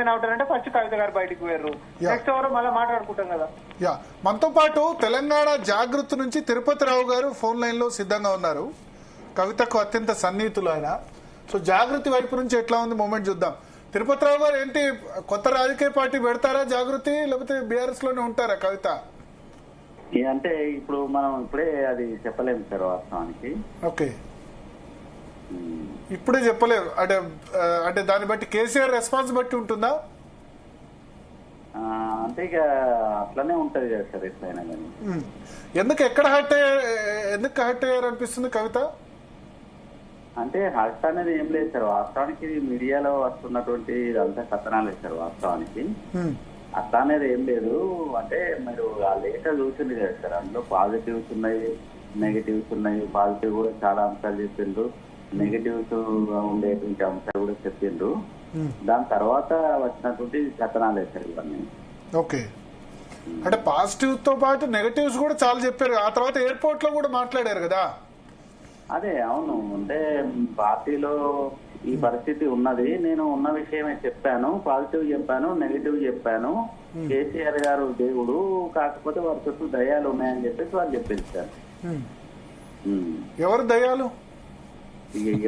నేను అవుట్ అంటే ఫస్ట్ కవిత గారు బయటకు పోయారు. నెక్స్ట్ ఎవరో మళ్ళీ మాట్లాడుకుంటాం కదా. మనతో పాటు తెలంగాణ జాగృతి నుంచి తిరుపతి రావు గారు ఫోన్ లైన్ లో సిద్ధంగా ఉన్నారు. కవితకు అత్యంత సన్నిహితులు ఆయన. సో జాగృతి వైపు నుంచి ఎట్లా ఉంది మూమెంట్ చూద్దాం. తిరుపతి రావు గారు ఏంటి కొత్త రాజకీయ పార్టీ పెడతారా జాగృతి, లేకపోతే బీఆర్ఎస్ లోనే ఉంటారా కవిత? అంటే ఇప్పుడు మనం ఇప్పుడే అది చెప్పలేము సార్ వాస్తవానికి. ఓకే, ఇప్పుడే చెప్పలేరు అంటే దాన్ని బట్టి కేసీఆర్ రెస్పాన్స్ బట్టి ఉంటుందా? అంటే ఇక అట్లనే ఉంటది కదా సార్ ఎట్లయినా కానీ. ఎందుకు ఎందుకు హర్ట్ అయ్యారు అనిపిస్తుంది కవిత? అంటే హర్ట్ అనేది ఏం లేదు సార్ వాస్తవానికి. మీడియాలో వస్తున్నటువంటి ఇదంతా కథనాలు సార్ వాస్తవానికి. అట్లా అనేది ఏం లేదు. అంటే మీరు ఆ లేఖ చూసింది కదా సార్, అందులో పాజిటివ్స్ ఉన్నాయి, నెగిటివ్స్ ఉన్నాయి. పాజిటివ్ కూడా చాలా అంశాలు చెప్పిండ్రు, నెగిటివ్స్ ఉండేటువంటి అంశాలు కూడా చెప్పిండ్రు. దాని తర్వాత వచ్చినటువంటి కథనాలే సార్ ఇవన్నీ. ఓకే, అంటే పాజిటివ్ తో పాటు నెగటివ్స్ కూడా చాలా చెప్పారు. ఆ తర్వాత ఎయిర్పోర్ట్ లో కూడా మాట్లాడారు కదా. అదే అవును, అంటే పార్టీలో ఈ పరిస్థితి ఉన్నది, నేను ఉన్న విషయమే చెప్పాను, పాజిటివ్ చెప్పాను, నెగిటివ్ చెప్పాను. కేసీఆర్ గారు దేవుడు, కాకపోతే వారి చుట్టూ దయ్యాలు ఉన్నాయని చెప్పేసి వాళ్ళు చెప్పేస్తారు. ఎవరు దయ్యాలు?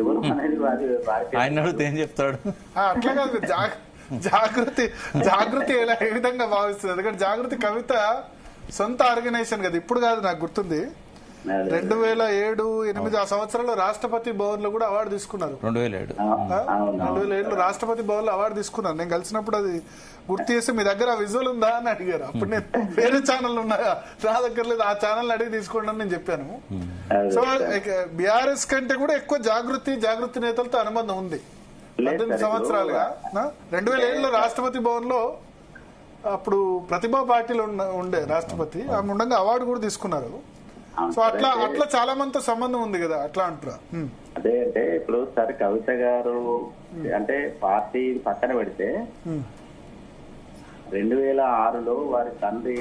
ఎవరు అనేది ఆయన ఏం చెప్తాడు అట్లా కాదు. జాగృతి ఏ విధంగా భావిస్తుంది? ఎందుకంటే జాగృతి కవిత సొంత ఆర్గనైజేషన్ కదా. ఇప్పుడు కాదు, నాకు గుర్తుంది 2007, 2008 ఆ సంవత్సరంలో రాష్ట్రపతి భవన్ లో కూడా అవార్డు తీసుకున్నారు. 2007 రాష్ట్రపతి భవన్ లో అవార్డు తీసుకున్నారు. నేను కలిసినప్పుడు అది గుర్తు చేసి మీ దగ్గర విజువల్ ఉందా అని అడిగారు. అప్పుడు నేను వేరే ఛానల్ ఉన్నాయా, నా దగ్గర లేదు, ఆ ఛానల్ అడిగి తీసుకోండి అని నేను చెప్పాను. సో బీఆర్ఎస్ కంటే కూడా ఎక్కువ జాగృతి నేతలతో అనుబంధం ఉంది 18 సంవత్సరాలుగా. 2007 రాష్ట్రపతి భవన్ లో అప్పుడు ప్రతిభా పార్టీలో ఉండే రాష్ట్రపతి, ఆమె ఉండగా అవార్డు కూడా తీసుకున్నారు. సో అట్లా చాలా మందితో సంబంధం ఉంది కదా, అట్లా అంటారా? అదే అంటే ఇప్పుడు సార్ కవిత గారు అంటే పార్టీ పక్కన పెడితే 2006లో వారి తండ్రి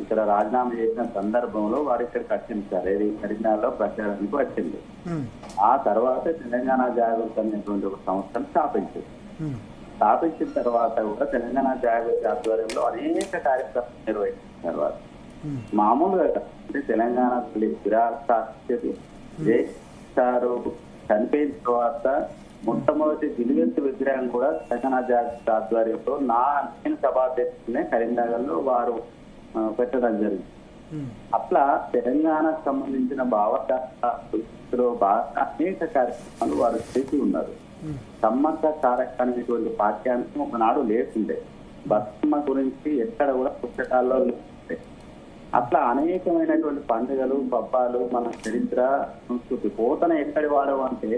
ఇక్కడ రాజీనామా చేసిన సందర్భంలో వారు ఇక్కడికి వచ్చింది సార్. ఏది కరీంనగర్లో ప్రచారానికి వచ్చింది. ఆ తర్వాత తెలంగాణ జాగృతి అనేటువంటి ఒక సంస్థను స్థాపించిన తర్వాత కూడా తెలంగాణ జాగృతి ఆధ్వర్యంలో అనేక కార్యక్రమాలు నిర్వహించిన తర్వాత మామూలుగా అంటే తెలంగాణ సారు చనిపోయిన తర్వాత మొట్టమొదటి దినివెత్తు విగ్రహం కూడా తెలంగాణ జాగృతి ఆధ్వర్యంలో నేను సభాధ్యక్షునే కరీంనగర్ లో వారు పెట్టడం జరిగింది. అట్లా తెలంగాణకు సంబంధించిన భావలో అనేక కార్యక్రమాలు వారు చేసి ఉన్నారు. సమ్మక్క సారక్క అనేటువంటి పాఠ్యాంశం ఒకనాడు లేకుండే, బతుకమ్మ గురించి ఎక్కడ కూడా పుస్తకాల్లో అట్లా అనేకమైనటువంటి పండుగలు, పబ్బాలు, మన చరిత్ర, సంస్కృతి. పోతన ఎక్కడి వాడు అంటే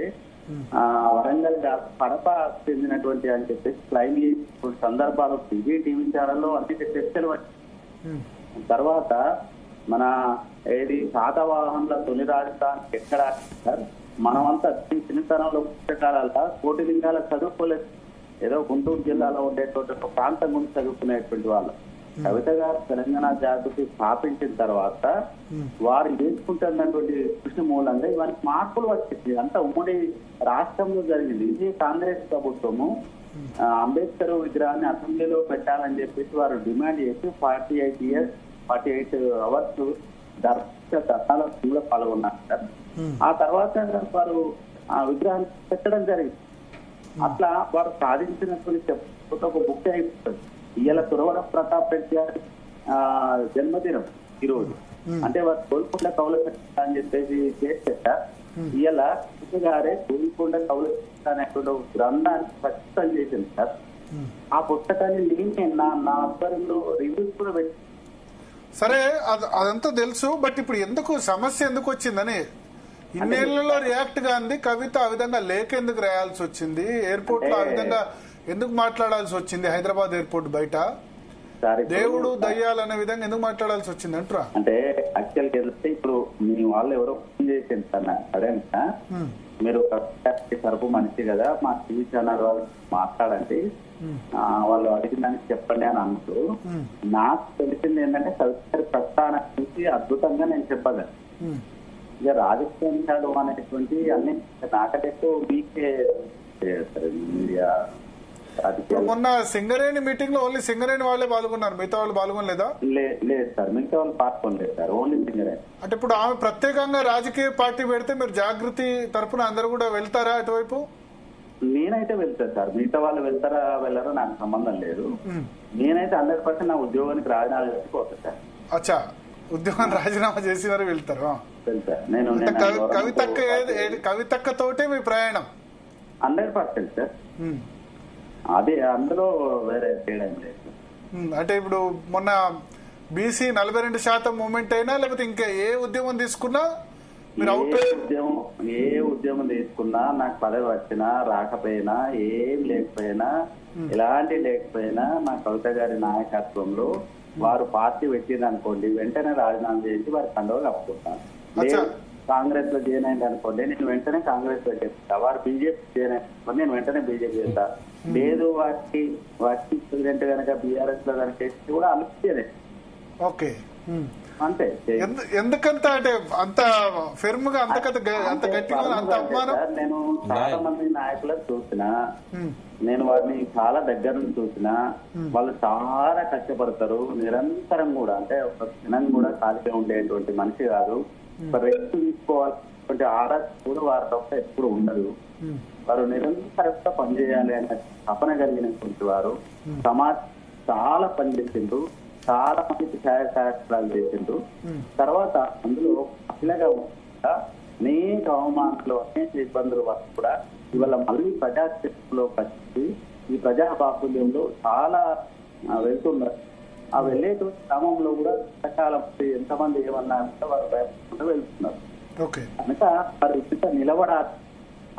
వరంగల్ కడప చెందినటువంటి అని చెప్పేసి క్లైమ్ చేసిన సందర్భాలు టీవీ ఛానల్లో అనేక చర్చలు వచ్చాయి. తర్వాత మన ఏది శాతవాహనుల తొలి రాజధాని ఎక్కడ మనమంతా చిన్నతనంలో పుస్తకాల కోటిలింగాల చదువుకోలేదు. ఏదో గుంటూరు జిల్లాలో ఉండేటువంటి ఒక ప్రాంతం గురించి చదువుకునేటువంటి వాళ్ళు. కవిత గారు తెలంగాణ జాగృతి స్థాపించిన తర్వాత వారు చేసుకుంటున్నటువంటి కృషి మూలంగా ఇవన్నీ మార్పులు వచ్చింది. అంతా ఉమ్మడి రాష్ట్రంలో జరిగింది. ఇది కాంగ్రెస్ ప్రభుత్వము అంబేద్కర్ విగ్రహాన్ని అసెంబ్లీలో పెట్టాలని చెప్పేసి వారు డిమాండ్ చేసి 48 అవర్స్ ధర్నాలో పాల్గొన్నారు సార్. ఆ తర్వాత వారు ఆ విగ్రహాన్ని పెట్టడం జరిగింది. అట్లా వారు సాధించినటువంటి ఒక బుక్ అయిపోతుంది. ఇవాళ తురవడ ప్రతాప్ రెడ్డి గారి జన్మదినం ఈరోజు. అంటే వారు గోల్కొండ కౌల అని చెప్పేసి చేస్తే ఇవాళ గారే గోల్కొండ కౌల అనేటువంటి ఒక గ్రంథాన్ని ప్రస్తుతం చేసింది సార్. ఆ పుస్తకాన్ని నేనే నా ఆధ్వర్యంలో రివ్యూస్ కూడా పెట్టి. సరే, అదంతా తెలుసు. బట్ ఇప్పుడు సమస్య ఎందుకు వచ్చిందని ఇన్నేళ్లలో రియాక్ట్ గా ఉంది కవిత. ఆ విధంగా లేఖ ఎందుకు రాయాల్సి వచ్చింది? ఎయిర్పోర్ట్ లో ఆ విధంగా ఎందుకు మాట్లాడాల్సి వచ్చింది? హైదరాబాద్ ఎయిర్పోర్ట్ బయట దేవుడు దయ్యాలనే విధంగా ఎందుకు మాట్లాడాల్సి వచ్చింది అంటారా? అంటే యాక్చువల్ గా ఇప్పుడు మీ వాళ్ళు ఎవరో ఫోన్ చేసింది సార్ సరేనా, మీరు తరపు మనిషి కదా, మా టీవీ ఛానల్ వాళ్ళు మాట్లాడండి, వాళ్ళు అడిగిందానికి చెప్పండి అని అంటూ నాకు తెలిసింది ఏంటంటే కవిత ప్రస్థానం నుంచి అద్భుతంగా నేను చెప్పగలను. ఇక రాజకీయాలు అనేటువంటి అన్ని నాకంటే మీకే మీడియా మొన్న సింగరేణి మీటింగ్ లో ఓన్లీ సింగరేణి వాళ్ళే పాల్గొన్నారు, మిగతా వాళ్ళు పాల్గొనలేదా? లేదు సార్, మిగతా వాళ్ళు పాల్గొనలేదు సార్, ఓన్లీ సింగరేణి. అంటే ఇప్పుడు ఆమె ప్రత్యేకంగా రాజకీయ పార్టీ పెడితే మీరు జాగృతి తరఫున అందరూ కూడా వెళ్తారా అటువైపు? నేనైతే వెళ్తాను సార్, మిగతా వాళ్ళు వెళ్తారా వెళ్ళారో నాకు సంబంధం లేదు. నేనైతే 100% నా ఉద్యోగానికి రాజీనామా చేసి పోతా సార్. అచ్చా, ఉద్యోగం రాజీనామా చేసి వారు వెళ్తారు. వెళ్తా నేను. కవితక్క తోటే మీ ప్రయాణం 100% సార్. అదే, అందులో వేరే తేడా లేదు. అంటే ఇప్పుడు మొన్న బీసీ 42% మూవ్మెంట్ అయినా లేకపోతే ఇంకా ఏ ఉద్యమం తీసుకున్నా మీరు ఏ ఉద్యమం తీసుకున్నా, నాకు పదవి వచ్చినా రాకపోయినా, ఏం లేకపోయినా, ఎలాంటి లేకపోయినా, నా కవిత గారి నాయకత్వంలో వారు పార్టీ పెట్టింది అనుకోండి, వెంటనే రాజీనామా చేసి వారి కండవలు కప్పుకుంటాను. కాంగ్రెస్ లో జాయిన్ అయింది అనుకోండి, నేను వెంటనే కాంగ్రెస్ లో చేస్తా. వారు బీజేపీ జాయిన్ అయ్యి నేను వెంటనే బీజేపీ చేస్తా. లేదు వాటి ప్రెసిడెంట్ కనుక బీఆర్ఎస్ లో కనుక చేస్తే కూడా అనుకుంటేనే. ఓకే, అంతే. ఎందుకంత అంటే అంత ఫిర్మ్ గా అంత గట్టిగా అంత అభిమానం? నేను చాలా మంది నాయకులను చూసినా, నేను వారిని చాలా దగ్గర నుంచి చూసినా, వాళ్ళు చాలా కష్టపడతారు నిరంతరం కూడా. అంటే ఒక క్షణం కూడా ఖాళీగా ఉండేటువంటి మనిషి కాదు. రెస్ట్ తీసుకోవాల్సినటువంటి ఆరాధన కూడా వారి తప్ప ఎప్పుడు ఉండదు. వారు నిరంతరంగా పనిచేయాలి అనే తపన కలిగినటువంటి వారు. సమాజం చాలా పనిచేసిండ్రు, చాలా మందికి సహాయసహకారాలు చేసిండ్రు. తర్వాత అందులో మహిళగా అనేక అవమానాలు, అనేక ఇబ్బందులు వరకు కూడా ఇవాళ మళ్ళీ ప్రజాక్షేత్రంలోకి వచ్చి ఈ ప్రజా బాహుల్యంలో చాలా వెళ్తున్నారు. ఆ వెళ్ళేటువంటి క్రమంలో కూడా రకాల ఎంతమంది ఏమన్నా వారు భయపడకుండా వెళ్తున్నారు. కనుక వారి ఇంత నిలబడాలి,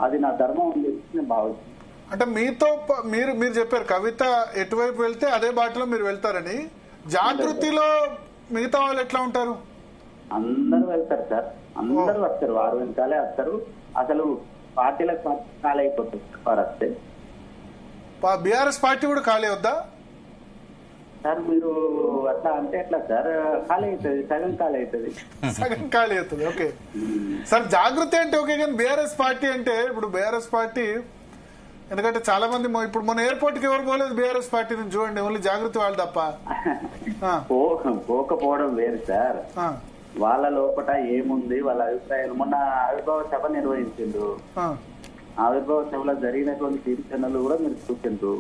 అది నా ధర్మం అని చెప్పి నేను భావిస్తున్నాను. అంటే మీతో మీరు చెప్పారు కవిత ఎటువైపు వెళ్తే అదే బాటలో మీరు వెళ్తారని. జాగృతిలో మిగతా వాళ్ళు ఎట్లా ఉంటారు? అందరూ వెళ్తారు సార్, అందరూ వస్తారు, వారు వెనకాలే వస్తారు. అసలు పార్టీలకు ఖాళీ అయిపోతుంది వారు వస్తే. బీఆర్ఎస్ పార్టీ కూడా ఖాళీ అవుద్దా సార్? మీరు అట్లా అంటే ఎట్లా సార్? ఖాళీ అవుతుంది, సగం ఖాళీ అవుతుంది. సగం ఖాళీ అవుతుంది. ఓకే సార్, జాగృతి అంటే ఓకే, కానీ బీఆర్ఎస్ పార్టీ అంటే ఇప్పుడు బీఆర్ఎస్ పార్టీ, ఎందుకంటే చాలా మంది ఇప్పుడు మన ఎయిర్పోర్ట్ కి ఎవరు పోలేదు బీఆర్ఎస్ పార్టీ నుంచి, చూడండి, ఓన్లీ జాగృతి వాళ్ళు తప్ప. పోకపోవడం వేరు సార్, వాళ్ళ లోపల ఏముంది వాళ్ళ అభిప్రాయాలు. మొన్న ఆవిర్భావ సభ నిర్వహించిండ్రు, ఆవిర్భావ సభలో జరిగినటువంటి తీర్చనలు కూడా మీరు చూసిండ్రు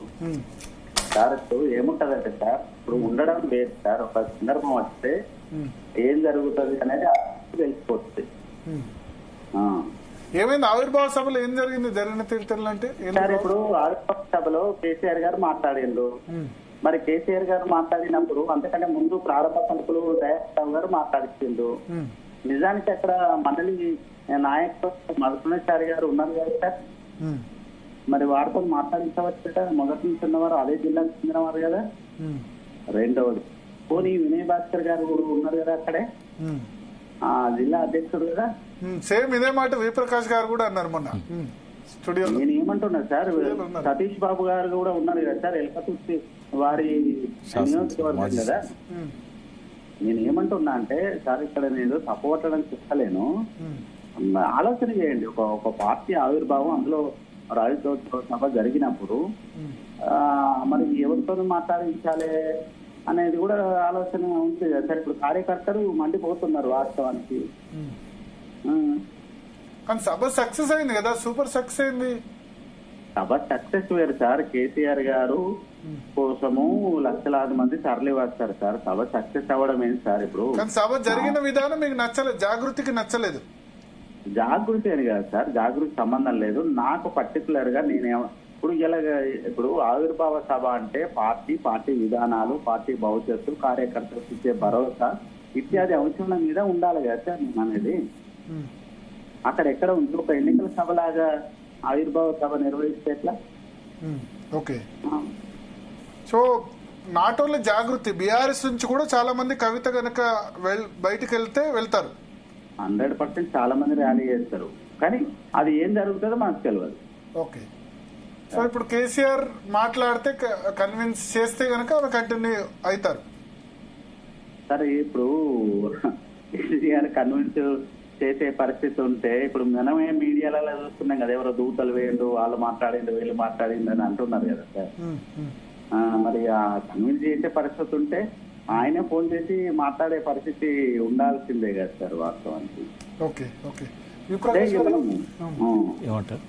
సార్. ఏముంటదంటే సార్, ఇప్పుడు ఉండడం లేదు సార్, ఒక సందర్భం వస్తే ఏం జరుగుతుంది అనేది తెలిసిపోతుంది. ఏమైంది ఆవిర్భావ సభలో ఏం జరిగింది? జరిగిన తీర్థనలు అంటే సార్, ఇప్పుడు ఆవిర్భావ సభలో కేసీఆర్ గారు మాట్లాడిండ్రు. మరి కేసీఆర్ గారు మాట్లాడినప్పుడు అంతకంటే ముందు ప్రారంభ పలుకులు దయాకర్ గారు మాట్లాడిచ్చిండ్రు. నిజానికి అక్కడ మండలి నాయకుడు మధుసూదనాచారి గారు ఉన్నారు కదా సార్, మరి వారితో మాట్లాడించవచ్చు కదా. మొదటి నుంచి ఉన్నవారు అదే జిల్లాకు చెందినవారు కదా. రెండవది, పోనీ వినయ్ భాస్కర్ గారు కూడా ఉన్నారు కదా అక్కడే, ఆ జిల్లా అధ్యక్షుడు కదా. సేమ్ ఇదే మాట విప్రకాష్ గారు కూడా అన్నారు మొన్న స్టూడియో. నేను ఏమంటున్నా సార్, సతీష్ బాబు గారు కూడా ఉన్నారు కదా సార్, ఎల్కతుర్తి వారి నియోజకవర్గం కదా. నేను ఏమంటున్నా అంటే సార్, ఇక్కడ నేను తప్పవట్టడం చెప్పలేను, ఆలోచన చేయండి. ఒక పార్టీ ఆవిర్భావం, అందులో రాజకీయ సభ జరిగినప్పుడు మరి ఎవరితో మాట్లాడించాలి అనేది కూడా ఆలోచన ఉంటుంది కదా సార్. ఇప్పుడు కార్యకర్తలు మండిపోతున్నారు వాస్తవానికి. కానీ సభ సక్సెస్ అయింది కదా, సూపర్ సక్సెస్ అయింది. సభ సక్సెస్ వేరు సార్, కేసీఆర్ గారు కోసము లక్షలాది మంది తరలి వస్తారు సార్. సభ సక్సెస్ అవ్వడం ఏంటి సార్? ఇప్పుడు సభ జరిగిన విధానం మీకు నచ్చలేదు, జాగృతికి నచ్చలేదు. జాగృతి అని కాదు సార్, జాగృతి సంబంధం లేదు నాకు పర్టికులర్ గా. ఇప్పుడు ఆవిర్భావ సభ అంటే పార్టీ విధానాలు, పార్టీ భవిష్యత్తు, కార్యకర్తలకు ఇచ్చే భరోసా ఇత్యాది అంశాల మీద ఉండాలి కదా సార్. నేను అనేది అక్కడ ఎక్కడ ఉంది, ఒక ఎన్నికల సభలాగా ఆవిర్భావ సభ నిర్వహిస్తే ఎట్లా? Okay, so not only Jagruthi, BRS నుంచి కూడా చాలా మంది కవిత కనుక బయటకు వెళ్తారు. 100% చాలా మంది ర్యాలీ చేస్తారు, కానీ అది ఏం జరుగుతుందో మనకు తెలియదు. ఓకే, సో ఇప్పుడు కేసీఆర్ మాట్లాడితే కన్విన్స్ చేస్తే కనుక అవి కంటిన్యూ అవుతారు. సరే, ఇప్పుడు కేసీఆర్ కన్విన్స్ చేసే పరిస్థితి ఉంటే ఇప్పుడు మనమే మీడియాలలో చూస్తున్నాం కదా, ఎవరో దూతలు వేయండు, వాళ్ళు మాట్లాడిండు, వీళ్ళు మాట్లాడిండు అని అంటున్నారు కదా సార్. మరి ఆ కన్విన్స్ చేసే పరిస్థితి ఉంటే ఆయనే ఫోన్ చేసి మాట్లాడే పరిస్థితి ఉండాల్సిందే కదా సార్ వాస్తవానికి. ఓకే ఓకే అదే కదా. ఏమంటారు